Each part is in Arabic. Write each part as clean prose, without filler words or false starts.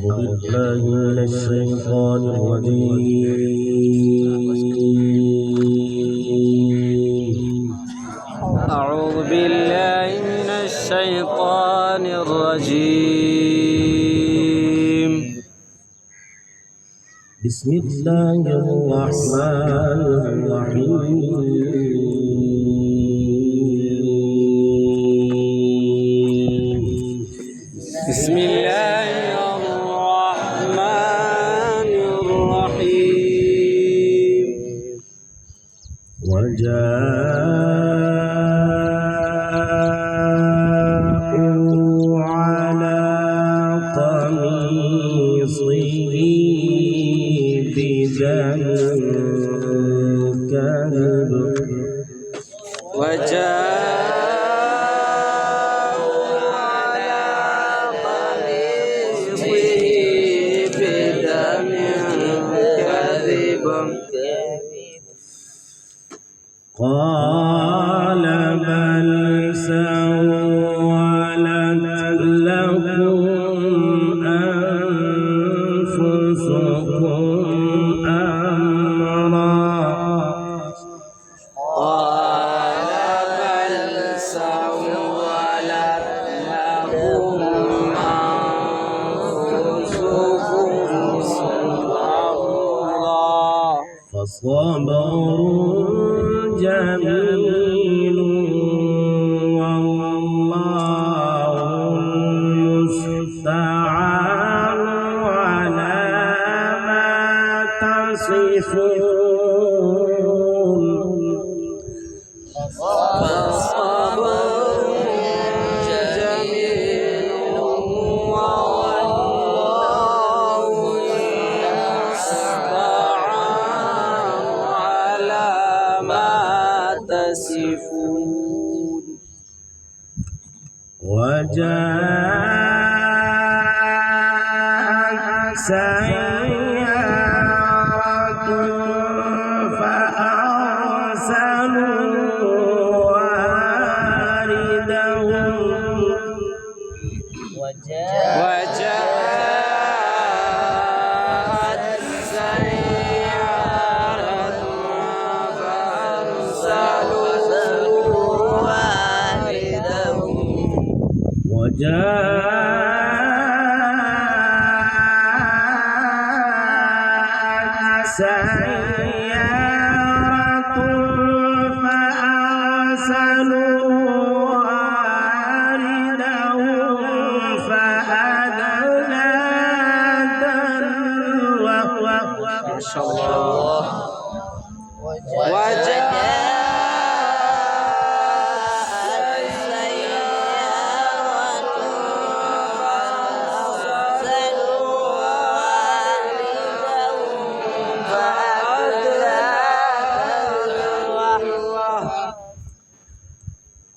بالله من الشيطان الرجيم أعوذ بالله من الشيطان الرجيم بسم الله الرحمن الرحيم بسم الله الرحمن الرحيم وجاءوا على قميصه بدم كذب وجاءوا على قميصه بدم كذب قال بل سولت لكم أنفسكم أمرا قال بل سولت لكم أنفسكم أمرا فصبر جميل والله المستعان على ما تصفون فصبر جميل والله المستعان على ما تصفون وجاءت سيارة فأرسلوا واردهم وجاءت سيارة فأرسلوا واردهم وجاءت سيارة فأرسلوا واردهم فأدلى دلوه ما شاء الله وجاءت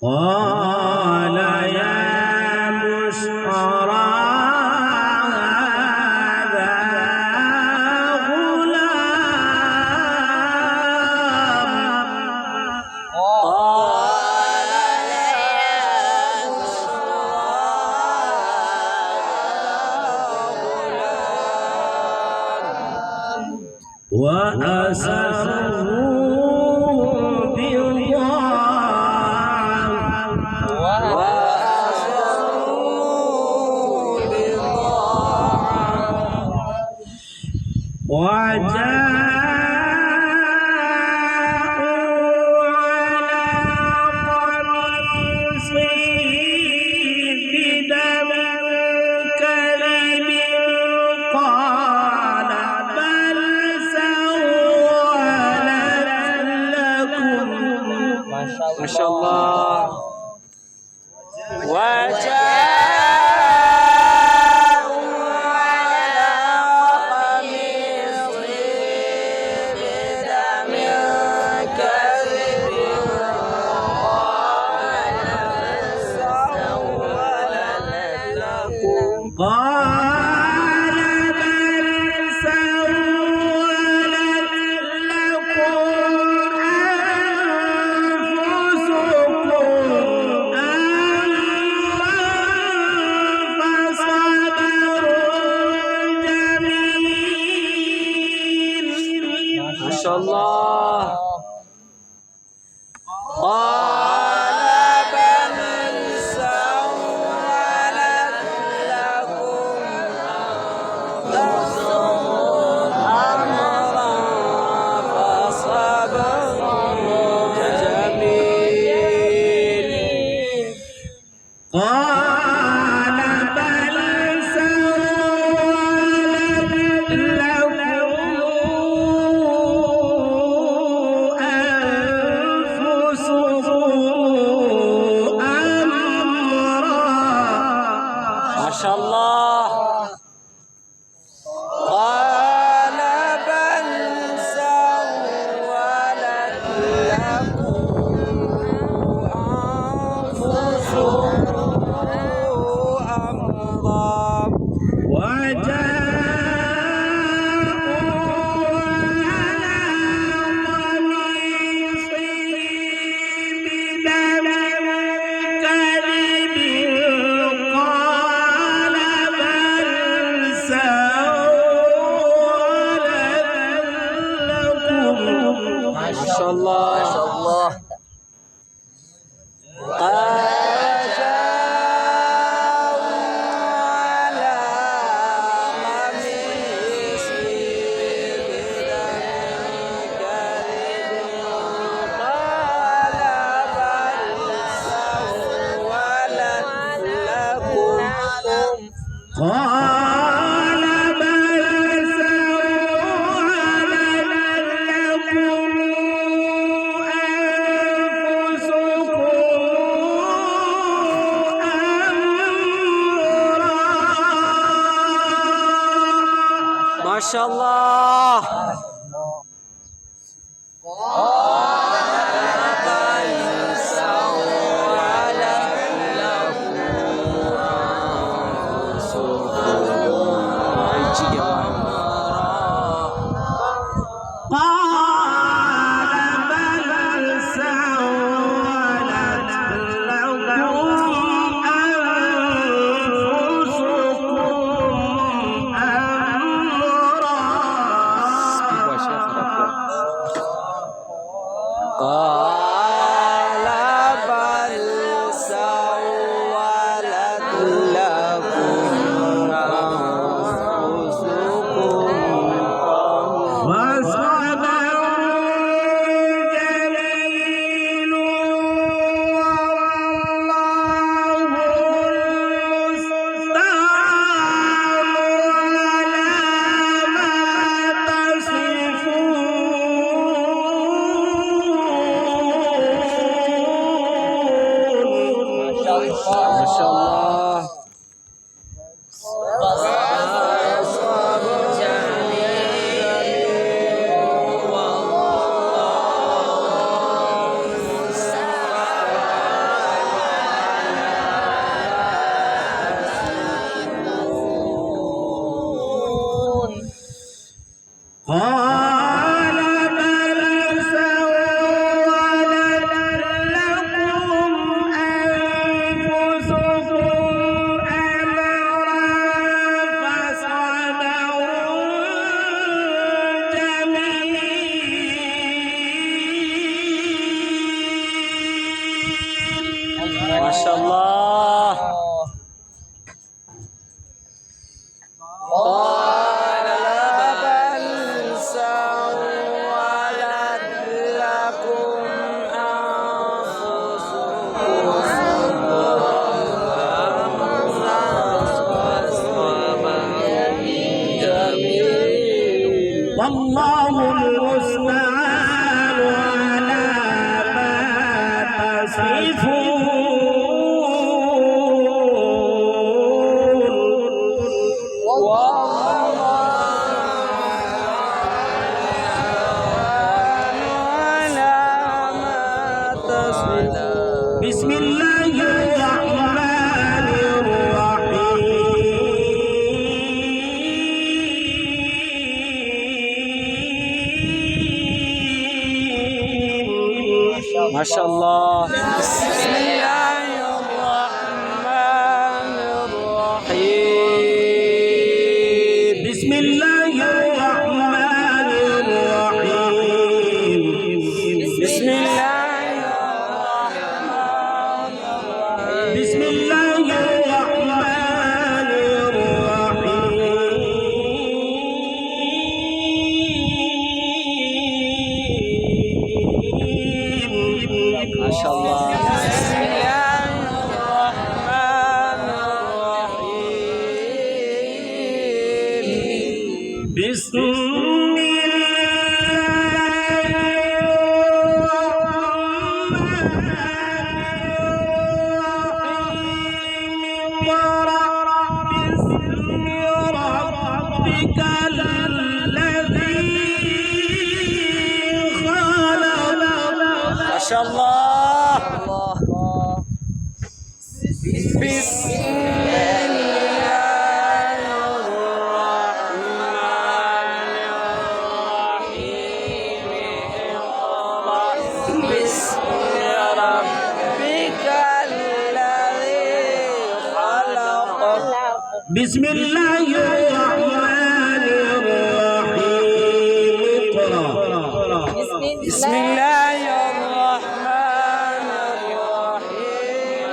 قال يا بشرى هذا غلام وأسروه بضاعة وجاءوا على قميصه بدم كذب قال بل سولت لكم ما شاء الله وجاءوا على قميصه الله قال بل سولت لكم أنفسكم أمرا فصبر جميل قال بل سولت لكم أنفسكم أمرا ما شاء الله قال بل سولت لكم أنفسكم أمرا ما شاء الله ما شاء الله قد جاءوا على قميصي بدم كذب قال بل سولت لكم قال بل سولت لكم أنفسكم أمرا ما شاء الله قال بل سولت لكم أنفسكم أمرا قال بل سولت لكم أنفسكم وصبر جميل والله المستعان على ما تصفون ما شاء الله قال بل سولت لكم أنفسكم أمرا فصبر جميل ما شاء الله قال بل سولت لكم أنفسكم جميل والله المستعان على ما تصفون بسم الله الرحمن الرحيم ما شاء الله بسم الله الرحمن الرحيم بسم الله الرحمن الرحيم بسم ما شاء الله. بسم الله الرحمن الرحيم. بسم ربك الذي خلق. بسم الله الرحمن الرحيم. اقرأ. بسم الله الرحمن الرحيم.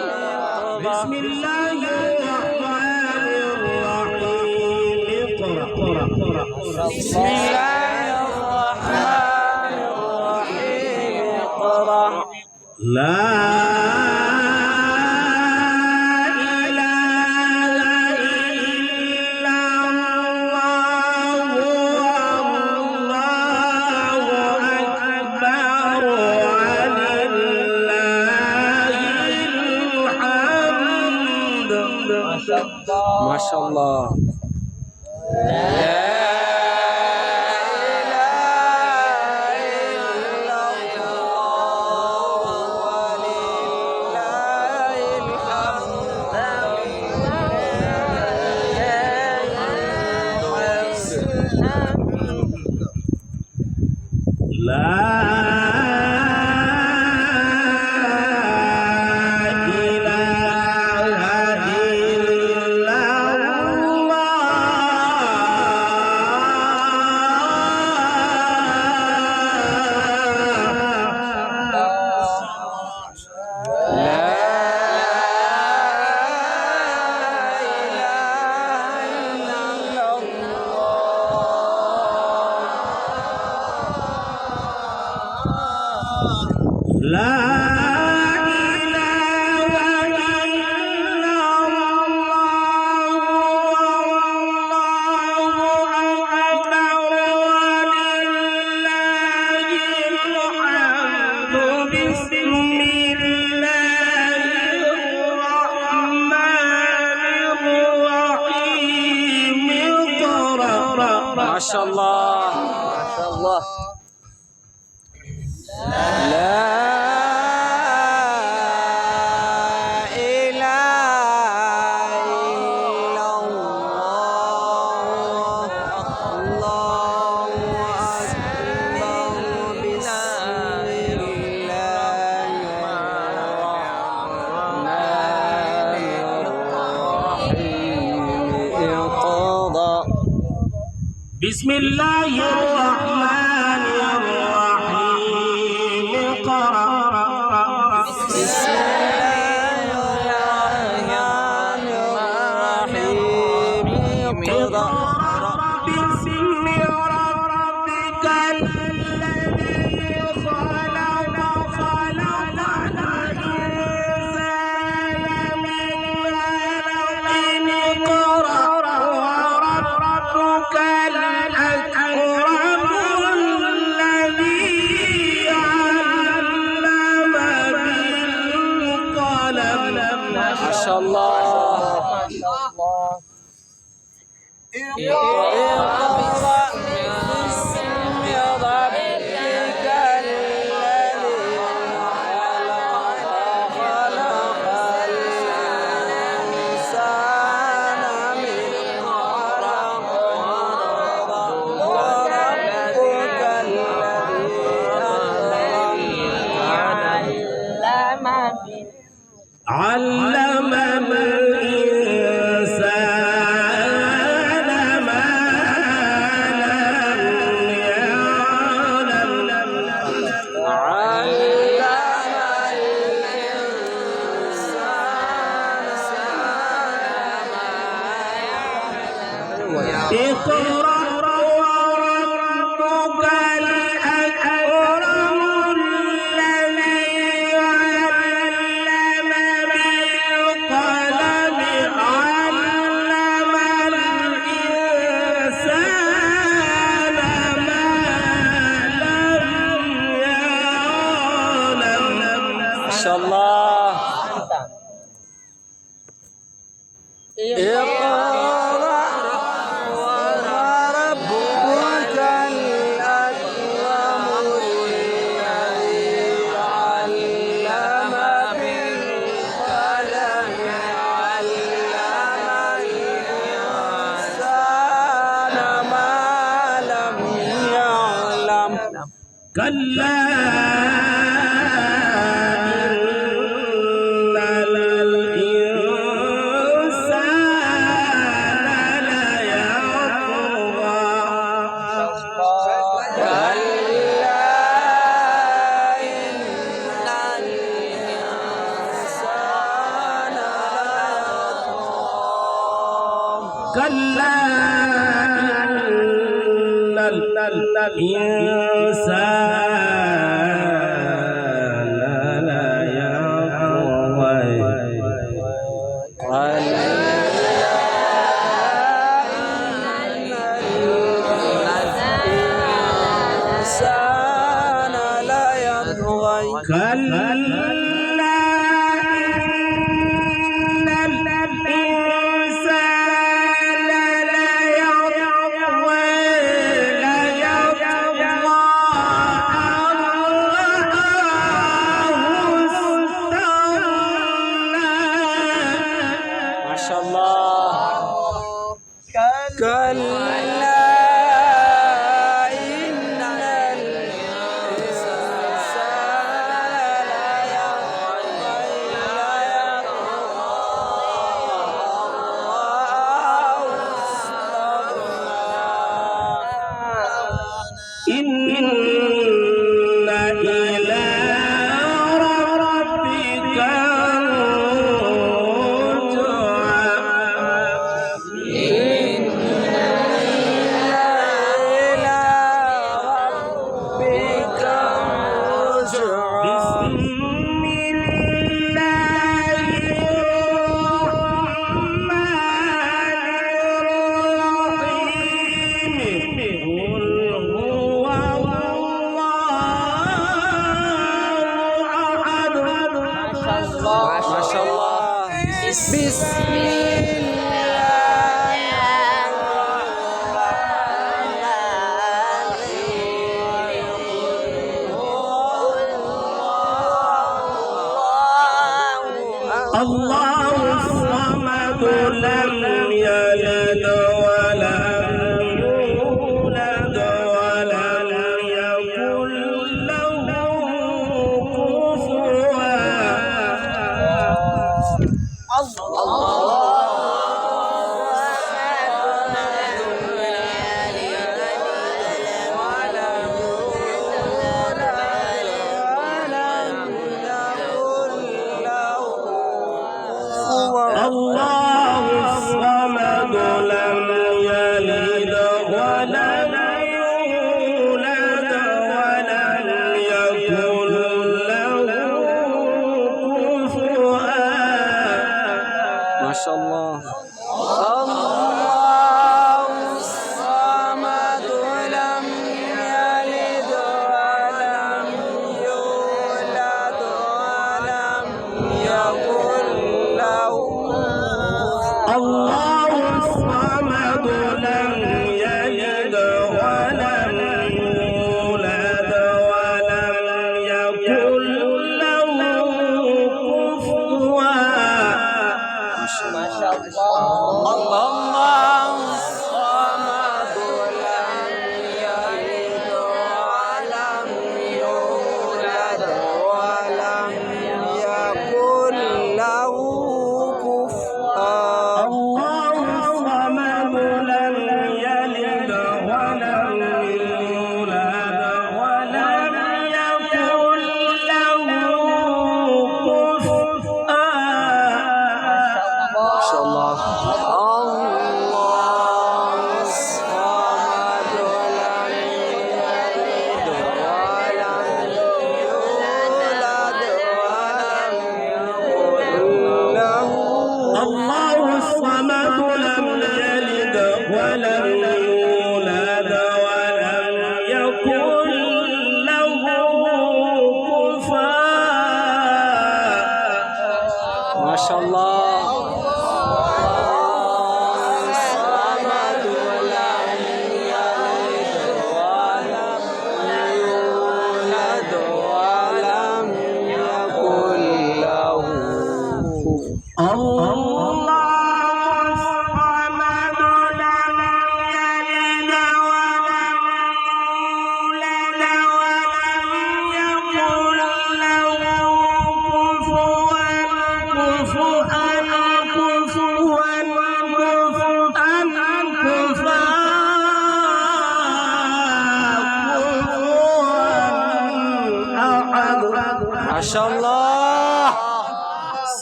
بسم الله الرحمن الرحيم. اقرأ. بسم الله الرحمن الرحيم. اقرأ. لا إله إلا الله والله أكبر ولله الحمد. ما شاء الله. لا إله إلا لا إله إلا الله والله أكبر ولله الحمد. بسم الله الرحمن الرحيم. اقرأ. ما شاء الله. ما شاء الله. لا إله إلا الله. الله أكبر. بسم الله الرحمن الرحيم. اقرأ. بسم الله الرحمن الرحيم. اقرأ. بسم الله الرحمن الرحيم. اقرأ. باسم ربك الذي خلق. خلق الإنسان من علق. اقرأ وربك الأكرم الذي علم بالقلم. ما شاء الله. اقرأ باسم ربك الذي خلق الإنسان من علق. وربك الذي علم الإنسان ما لم اقرأ وربك الأكرم الذي علم بالقلم. علم الإنسان كلا إن الإنسان لا يطغى كلا إن الإنسان ليطغى ما شاء الله كلا إن إن إلى ربك ما شاء الله بسم الله الصمد لم يلد ولم يولد ولم يكن له كفوا الله الصمد لم يلد ولم يولد ولم يكن له كفوا ما شاء الله الله الصمد لم يلد ولم يولد ولم يكن له الله الصمد لم يلد ولم يولد ولم يكن له كفوا ما شاء الله الله الصمد لم يلد ولم يولد ولم يكن له كفوا الله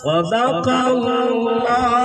صدق الله